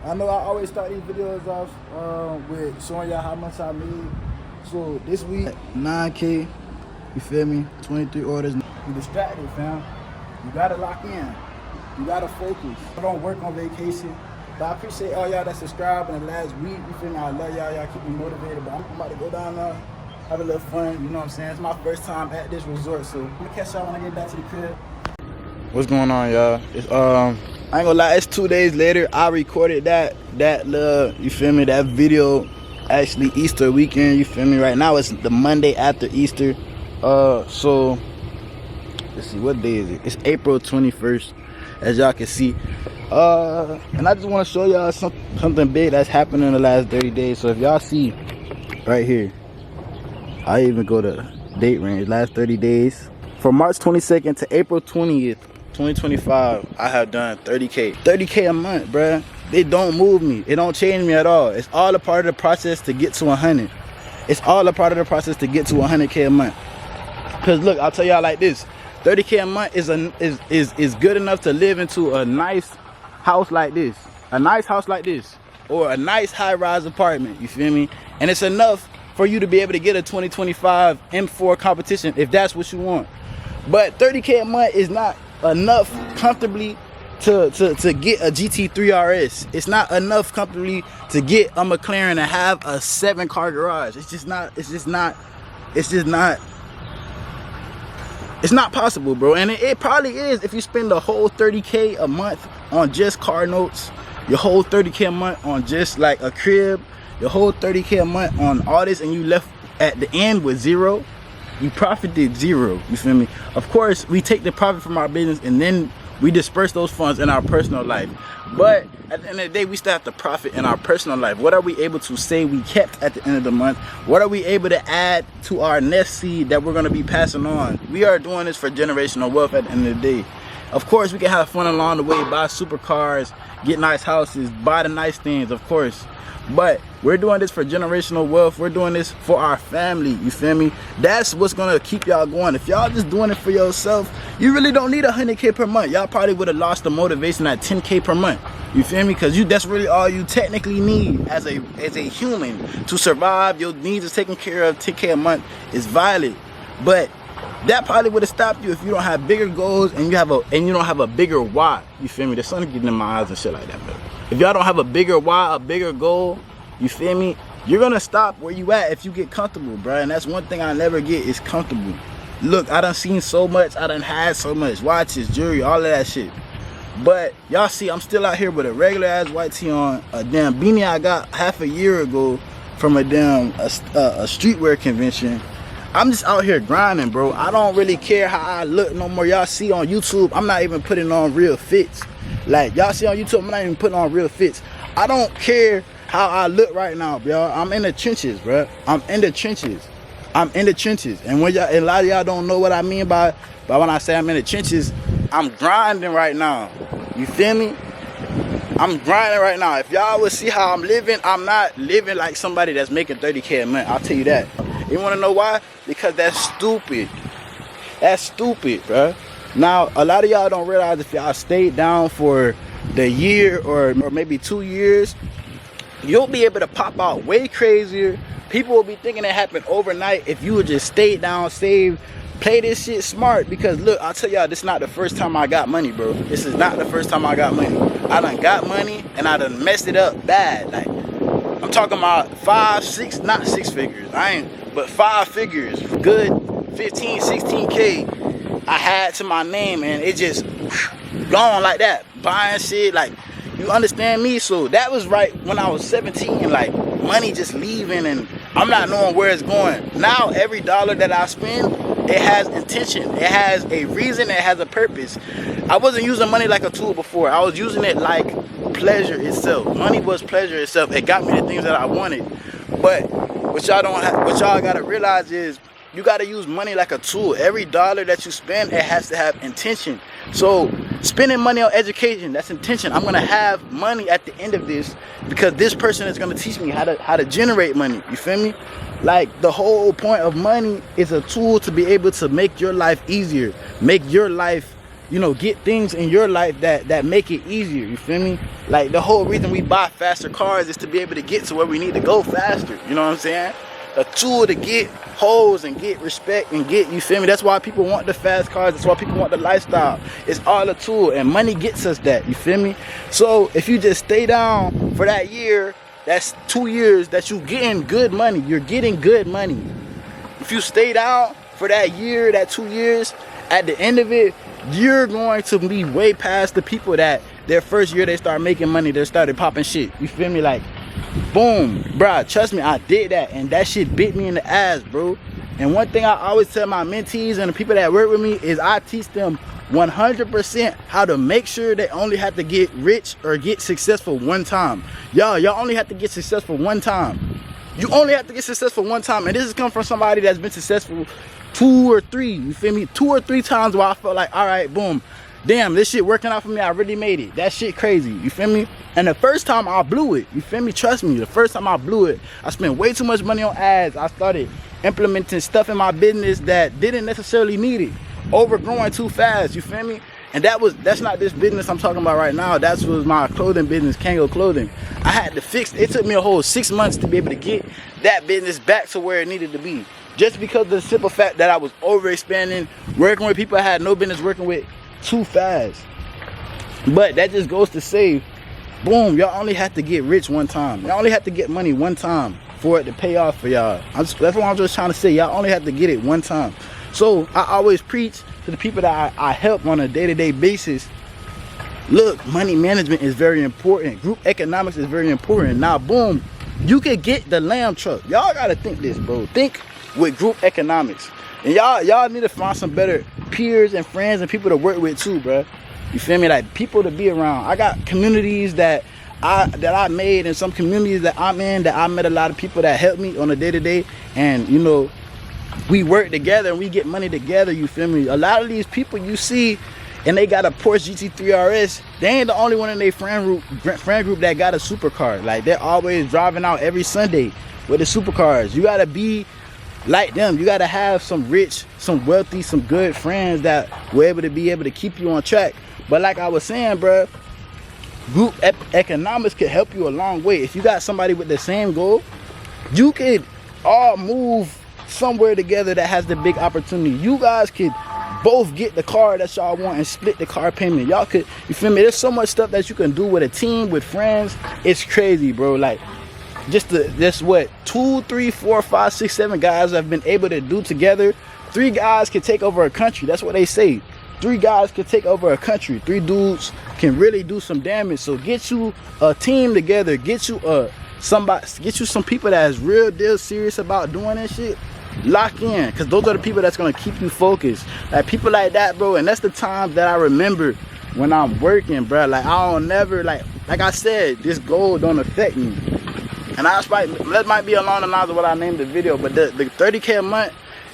I know I always start these videos off with showing y'all how much I made. So this week, 9K, you feel me? 23 orders. You distracted, fam. You gotta lock in. You gotta focus. I don't work on vacation. But I appreciate all y'all that subscribed in the last week. You feel me? I love y'all. Y'all keep me motivated. But I'm about to go down there, have a little fun. You know what I'm saying? It's my first time at this resort. So I'm gonna catch y'all when I get back to the crib. What's going on, y'all? It's I ain't gonna lie, it's 2 days later. I recorded that little, you feel me, that video actually Easter weekend, you feel me? Right now it's the Monday after Easter. So let's see, what day is it? It's April 21st, as y'all can see. And I just want to show y'all something big that's happened in the last 30 days. So if y'all see right here, I even go to date range, last 30 days. From March 22nd to April 20th, 2025, I have done 30K. 30K a month, bruh. It don't move me. It don't change me at all. It's all a part of the process to get to 100. It's all a part of the process to get to 100K a month. Cause look, I'll tell y'all like this: 30K a month is good enough to live into a nice house like this, or a nice high-rise apartment. You feel me? And it's enough for you to be able to get a 2025 M4 competition if that's what you want. But 30K a month is not enough comfortably to get a GT3 RS. It's not enough comfortably to get a McLaren and have a 7-car garage. It's not possible, bro. And it probably is if you spend the whole 30K a month on just car notes, your whole 30K a month on just like a crib, your whole 30K a month on all this, and you left at the end with zero. You profited zero, you feel me? Of course, we take the profit from our business and then we disperse those funds in our personal life. But at the end of the day, we still have to profit in our personal life. What are we able to say we kept at the end of the month? What are we able to add to our next seed that we're gonna be passing on? We are doing this for generational wealth at the end of the day. Of course, we can have fun along the way, buy supercars, get nice houses, buy the nice things, of course. But we're doing this for generational wealth. We're doing this for our family, you feel me? That's what's gonna keep y'all going. If y'all just doing it for yourself, you really don't need 100K per month. Y'all probably would have lost the motivation at 10K per month, you feel me? Because that's really all you technically need as a human to survive. Your needs is taken care of. 10K a month is valid, but that probably would have stopped you if you don't have bigger goals and you don't have a bigger why, you feel me? The sun getting in my eyes and shit like that, but if y'all don't have a bigger why, a bigger goal, you feel me, you're gonna stop where you at if you get comfortable, bro. And that's one thing I never get, is comfortable. Look, I done seen so much, I done had so much, watches, jewelry, all of that shit. But y'all see, I'm still out here with a regular ass white tee on, a damn beanie I got half a year ago from a damn a streetwear convention. I'm just out here grinding, bro. I don't really care how I look no more. Y'all see on YouTube, I'm not even putting on real fits. Like, y'all see on YouTube, I'm not even putting on real fits. I don't care how I look right now, bro. I'm in the trenches, bro. I'm in the trenches. And when a lot of y'all don't know what I mean by when I say I'm in the trenches, I'm grinding right now. You feel me? I'm grinding right now. If y'all would see how I'm living, I'm not living like somebody that's making 30K a month. I'll tell you that. You wanna know why? Because that's stupid. That's stupid, bro. Now, a lot of y'all don't realize if y'all stayed down for the year or maybe 2 years, you'll be able to pop out way crazier. People will be thinking it happened overnight if you would just stay down, save, play this shit smart. Because look, I'll tell y'all, this is not the first time I got money, bro. This is not the first time I got money. I done got money and I done messed it up bad. Like, I'm talking about 5, 6, not 6 figures. But 5 figures. Good 15, 16K I had to my name, and it just gone like that. Buying shit, like, you understand me? So that was right when I was 17, like, money just leaving and I'm not knowing where it's going. Now every dollar that I spend, it has intention, it has a reason, it has a purpose. I wasn't using money like a tool before. I was using it like pleasure itself. Money was pleasure itself. It got me the things that I wanted. But what y'all gotta realize is, you gotta use money like a tool. Every dollar that you spend, it has to have intention. So spending money on education, that's intention. I'm gonna have money at the end of this because this person is gonna teach me how to generate money. You feel me? Like, the whole point of money is a tool to be able to make your life easier, make your life you know, get things in your life that make it easier, you feel me? Like the whole reason we buy faster cars is to be able to get to where we need to go faster, you know what I'm saying? A tool to get hoes and get respect and get, you feel me? That's why people want the fast cars. That's why people want the lifestyle. It's all a tool, and money gets us that, you feel me? So if you just stay down for that year, that's 2 years that you getting good money. You're getting good money. If you stay down for that year, that 2 years, at the end of it, you're going to be way past the people that their first year they start making money, they started popping shit, you feel me? Like, boom, bruh, trust me, I did that, and that shit bit me in the ass, bro. And one thing I always tell my mentees and the people that work with me is I teach them 100% how to make sure they only have to get rich or get successful one time. Y'all only have to get successful one time. You only have to get successful one time, and this is coming from somebody that's been successful 2 or 3, you feel me? 2 or 3 times where I felt like, all right, boom, damn, this shit working out for me, I really made it. That shit crazy, you feel me? And the first time I blew it, you feel me? Trust me, the first time I blew it, I spent way too much money on ads. I started implementing stuff in my business that didn't necessarily need it. Overgrowing too fast, you feel me? And that's not this business I'm talking about right now. That was my clothing business, Kango Clothing. I had to fix it. It took me a whole 6 months to be able to get that business back to where it needed to be. Just because of the simple fact that I was overexpanding, working with people I had no business working with too fast. But that just goes to say, boom, y'all only have to get rich one time. Y'all only have to get money one time for it to pay off for y'all. That's what I'm just trying to say. Y'all only have to get it one time. So I always preach to the people that I help on a day-to-day basis. Look, money management is very important. Group economics is very important. Now, boom, you can get the lamb truck. Y'all gotta think this, bro. Think with group economics. And y'all need to find some better peers and friends and people to work with too, bro. You feel me? Like people to be around. I got communities that I made, and some communities that I'm in that I met a lot of people that help me on a day-to-day, and you know, we work together and we get money together, you feel me? A lot of these people you see and they got a Porsche GT3 RS, they ain't the only one in their friend group that got a supercar. Like they're always driving out every Sunday with the supercars. You gotta be like them. You gotta have some rich, some wealthy, some good friends that were able to keep you on track. But like I was saying, bro, group economics could help you a long way. If you got somebody with the same goal, you could all move somewhere together that has the big opportunity. You guys could both get the car that y'all want and split the car payment. Y'all could, you feel me? There's so much stuff that you can do with a team, with friends. It's crazy, bro. Like just what 2, 3, 4, 5, 6, 7 guys have been able to do together. 3 guys can take over a country. That's what they say. 3 guys can take over a country. 3 dudes can really do some damage. So get you a team together. Get you some people that is real deal serious about doing this shit. Lock in, because those are the people that's gonna keep you focused. Like people like that, bro. And that's the times that I remember when I'm working, bro. Like I don't never like I said, this goal don't affect me. And that might be along the lines of what I named the video, but the 30K a month,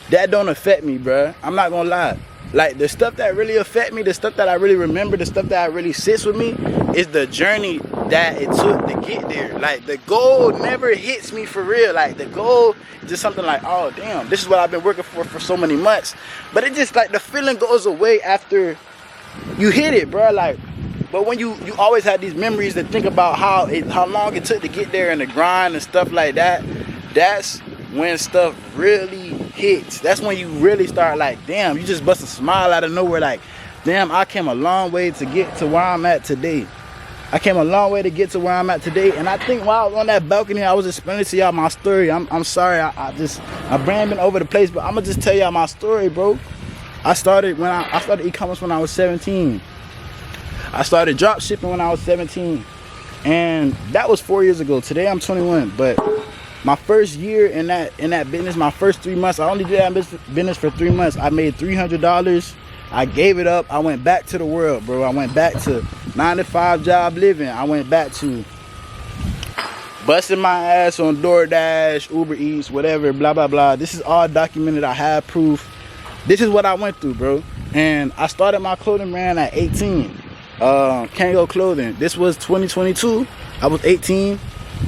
that don't affect me, bro. I'm not gonna lie. Like the stuff that really affect me, the stuff that I really remember, the stuff that really sits with me is the journey that it took to get there. Like the goal never hits me for real. Like the goal is just something like, oh damn, this is what I've been working for so many months. But it just like the feeling goes away after you hit it, bro. Like, but when you always have these memories that think about how long it took to get there and the grind and stuff like that, that's when stuff really hits. That's when you really start like, damn, you just bust a smile out of nowhere. Like, damn, I came a long way to get to where I'm at today. I came a long way to get to where I'm at today. And I think while I was on that balcony, I was explaining to y'all my story. I'm sorry, my brain been over the place, but I'm gonna just tell y'all my story, bro. I started e-commerce when I was 17. I started drop shipping when I was 17. And that was 4 years ago. Today I'm 21. But my first year in that business, my first 3 months, I only did that business for 3 months. I made $300. I gave it up. I went back to the world, bro. I went back to 9-to-5 job living. I went back to busting my ass on DoorDash, Uber Eats, whatever, blah, blah, blah. This is all documented. I have proof. This is what I went through, bro. And I started my clothing brand at 18. Kango Clothing. This was 2022. I was 18.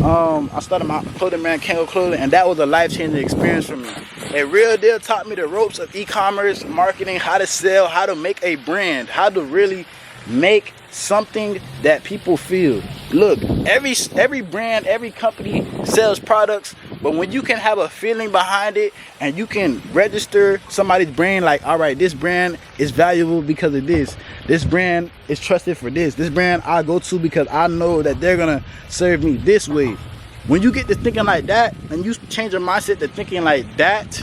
I started my clothing brand, Kango Clothing, and that was a life-changing experience for me. A real deal taught me the ropes of e-commerce, marketing, how to sell, how to make a brand, how to really make something that people feel. Look, every brand, every company sells products, but when you can have a feeling behind it and you can register somebody's brain, like, all right, this brand is valuable because of this brand is trusted for this brand I go to because I know that they're gonna serve me this way. When you get to thinking like that and you change your mindset to thinking like that,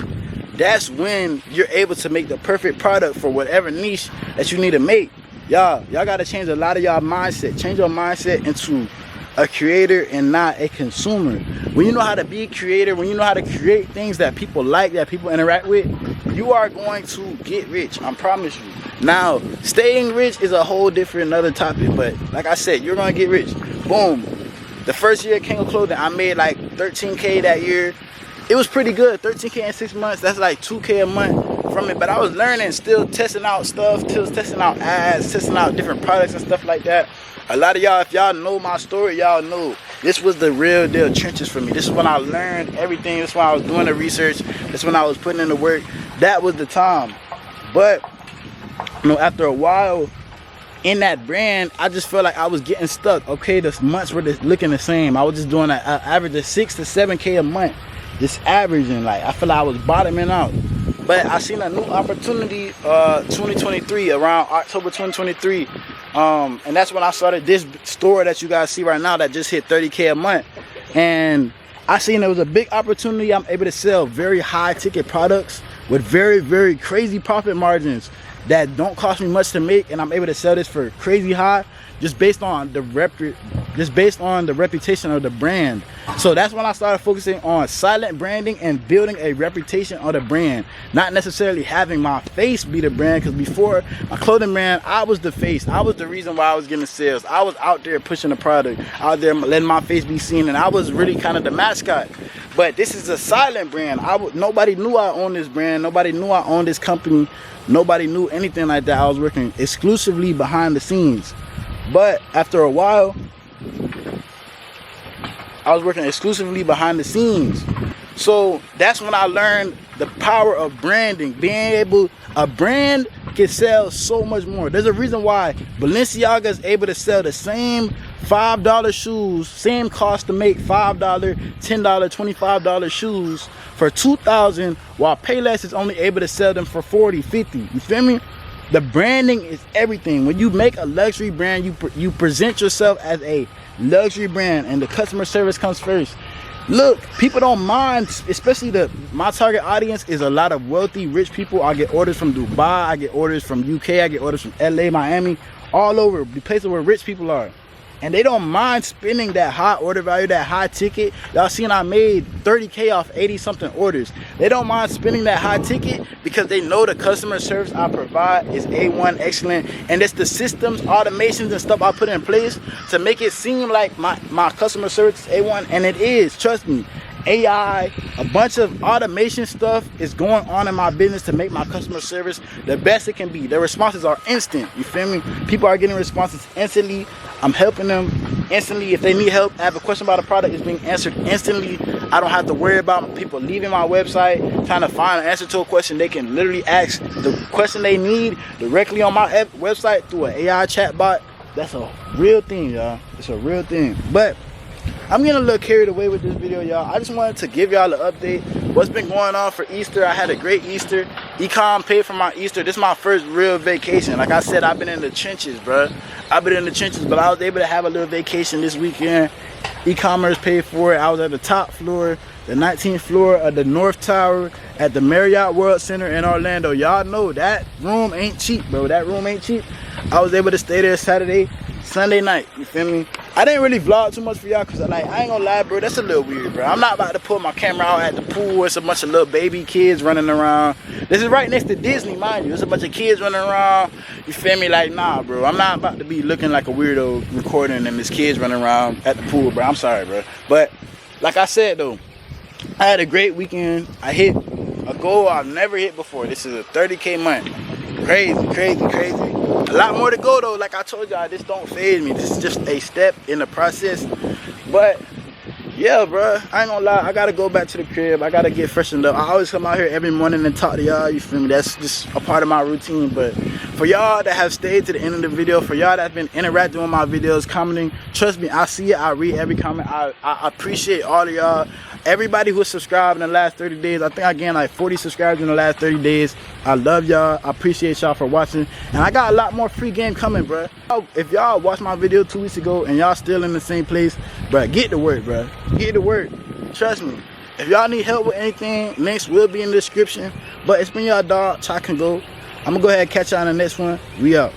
that's when you're able to make the perfect product for whatever niche that you need to make. Y'all gotta change a lot of y'all mindset. Change your mindset into a creator and not a consumer. When you know how to be a creator, when you know how to create things that people like, that people interact with, you are going to get rich, I promise you. Now, staying rich is a whole different another topic, but like I said, you're gonna get rich. Boom. The first year at Kango Clothing, I made like 13K that year. It was pretty good. 13K in 6 months, that's like 2K a month from it. But I was learning, still testing out stuff, still testing out ads, testing out different products and stuff like that. A lot of y'all, if y'all know my story, y'all know this was the real deal trenches for me. This is when I learned everything. This is when I was doing the research. This is when I was putting in the work. That was the time. But you know, after a while in that brand, I just felt like I was getting stuck. Okay, the months were just looking the same. I was just doing an average of 6 to 7K a month, just averaging. Like, I feel like I was bottoming out. But I seen a new opportunity 2023, around October 2023, and that's when I started this store that you guys see right now that just hit 30K a month. And I seen there was a big opportunity. I'm able to sell very high ticket products with very, very crazy profit margins that don't cost me much to make, and I'm able to sell this for crazy high just based on the reputation of the brand. So that's when I started focusing on silent branding and building a reputation of the brand, not necessarily having my face be the brand. Because before my clothing brand, I was the face. I was the reason why I was getting sales. I was out there pushing the product, out there letting my face be seen, and I was really kind of the mascot. But this is a silent brand. Nobody knew I owned this brand. Nobody knew I owned this company. Nobody knew anything like that. I was working exclusively behind the scenes. But after a while, I was working exclusively behind the scenes. So that's when I learned the power of branding. A brand can sell so much more. There's a reason why Balenciaga is able to sell the same $5 shoes, same cost to make $5, $10, $25 shoes for $2,000, while Payless is only able to sell them for $40, $50. You feel me? The branding is everything. When you make a luxury brand, you present yourself as a luxury brand, and the customer service comes first. Look, people don't mind, especially my target audience is a lot of wealthy, rich people. I get orders from Dubai, I get orders from UK, I get orders from LA, Miami, all over the places where rich people are. And they don't mind spending that high order value, that high ticket. Y'all seen I made 30K off 80 something orders. They don't mind spending that high ticket because they know the customer service I provide is A1 excellent. And it's the systems, automations and stuff I put in place to make it seem like my customer service is A1. And it is, trust me. AI, a bunch of automation stuff is going on in my business to make my customer service the best it can be. The responses are instant, you feel me? People are getting responses instantly. I'm helping them instantly. If they need help, I have a question about a product, it's being answered instantly. I don't have to worry about people leaving my website trying to find an answer to a question. They can literally ask the question they need directly on my website through an AI chatbot. That's a real thing, y'all. It's a real thing. But I'm getting a little carried away with this video, y'all. I just wanted to give y'all an update. What's been going on for Easter? I had a great Easter. Ecom paid for my Easter. This is my first real vacation. Like I said, I've been in the trenches, bro. I've been in the trenches, but I was able to have a little vacation this weekend. E-commerce paid for it. I was at the top floor, the 19th floor of the North Tower at the Marriott World Center in Orlando. Y'all know that room ain't cheap, bro. That room ain't cheap. I was able to stay there Saturday, Sunday night. You feel me? I didn't really vlog too much for y'all because I ain't gonna lie, bro, that's a little weird, bro. I'm not about to pull my camera out at the pool. It's a bunch of little baby kids running around. This is right next to Disney, mind you. It's a bunch of kids running around. You feel me? Like, nah, bro. I'm not about to be looking like a weirdo recording and there's kids running around at the pool, bro. I'm sorry, bro. But like I said, though, I had a great weekend. I hit a goal I've never hit before. This is a 30K month. Crazy, crazy, crazy. A lot more to go though. Like I told y'all, this don't faze me. This is just a step in the process. But yeah, bro, I ain't gonna lie, I gotta go back to the crib. I gotta get freshened up. I always come out here every morning and talk to y'all, you feel me? That's just a part of my routine. But for y'all that have stayed to the end of the video, for y'all that's been interacting with my videos, commenting, trust me, I see it, I read every comment. I appreciate all of y'all. Everybody who subscribed in the last 30 days, I think I gained like 40 subscribers in the last 30 days. I love y'all. I appreciate y'all for watching. And I got a lot more free game coming, bro. If y'all watched my video 2 weeks ago and y'all still in the same place, bro, get to work, bro. Get to work. Trust me. If y'all need help with anything, links will be in the description. But it's been y'all dog, Chalk and Go. I'm going to go ahead and catch y'all in the next one. We out.